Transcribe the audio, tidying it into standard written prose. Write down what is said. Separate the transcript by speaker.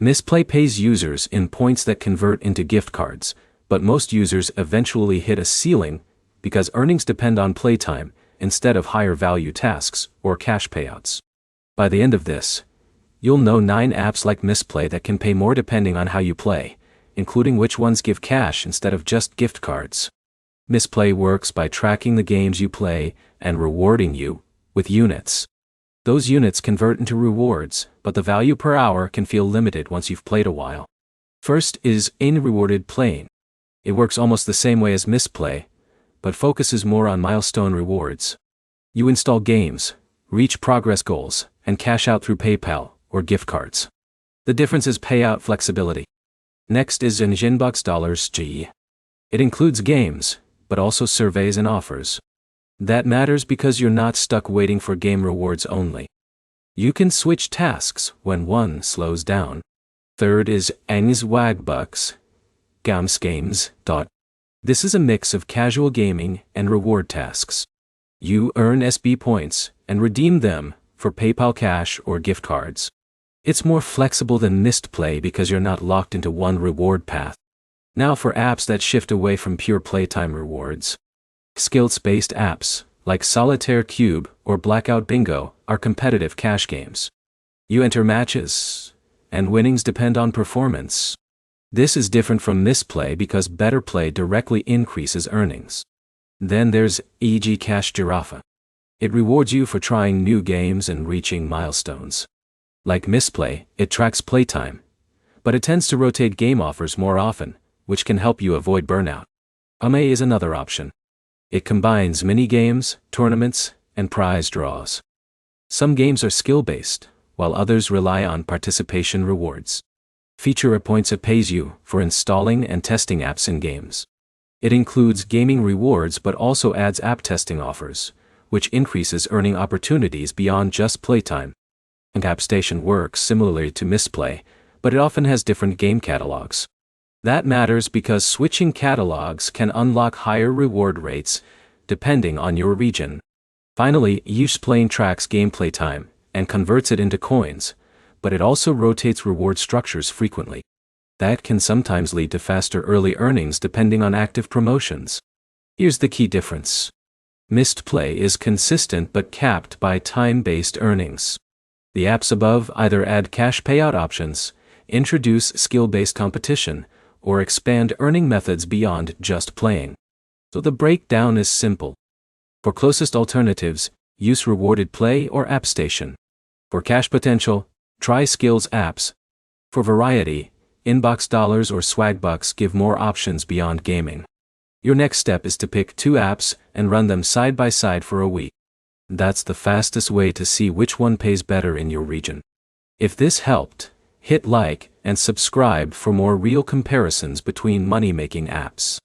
Speaker 1: Mistplay pays users in points that convert into gift cards, but most users eventually hit a ceiling because earnings depend on playtime instead of higher value tasks or cash payouts. By the end of this, you'll know 9 apps like Mistplay that can pay more depending on how you play, including which ones give cash instead of just gift cards. Mistplay works by tracking the games you play and rewarding you with units. Those units convert into rewards, but the value per hour can feel limited once you've played a while. First is in-rewarded playing. It works almost the same way as Mistplay, but focuses more on milestone rewards. You install games, reach progress goals, and cash out through PayPal or gift cards. The difference is payout flexibility. Next is $G. It includes games, but also surveys and offers. That matters because you're not stuck waiting for game rewards only. You can switch tasks when one slows down. Third is Swagbucks. Games. This is a mix of casual gaming and reward tasks. You earn SB points and redeem them for PayPal cash or gift cards. It's more flexible than Mistplay because you're not locked into one reward path. Now for apps that shift away from pure playtime rewards. Skills-based apps, like Solitaire Cube or Blackout Bingo, are competitive cash games. You enter matches, and winnings depend on performance. This is different from Mistplay because better play directly increases earnings. Then there's e.g. Cash Giraffe. It rewards you for trying new games and reaching milestones. Like Mistplay, it tracks playtime, but it tends to rotate game offers more often, which can help you avoid burnout. AME is another option. It combines mini-games, tournaments, and prize draws. Some games are skill-based, while others rely on participation rewards. Feature points it pays you for installing and testing apps and games. It includes gaming rewards but also adds app testing offers, which increases earning opportunities beyond just playtime. And AppStation works similarly to Mistplay, but it often has different game catalogs. That matters because switching catalogs can unlock higher reward rates depending on your region. Finally, Mistplay tracks gameplay time and converts it into coins, but it also rotates reward structures frequently. That can sometimes lead to faster early earnings depending on active promotions. Here's the key difference. Mistplay is consistent but capped by time-based earnings. The apps above either add cash payout options, introduce skill-based competition, or expand earning methods beyond just playing. So the breakdown is simple. For closest alternatives, use rewarded play or AppStation. For cash potential, try skills apps. For variety, Inbox Dollars or Swagbucks give more options beyond gaming. Your next step is to pick 2 apps and run them side by side for a week. That's the fastest way to see which one pays better in your region. If this helped, hit like and subscribe for more real comparisons between money-making apps.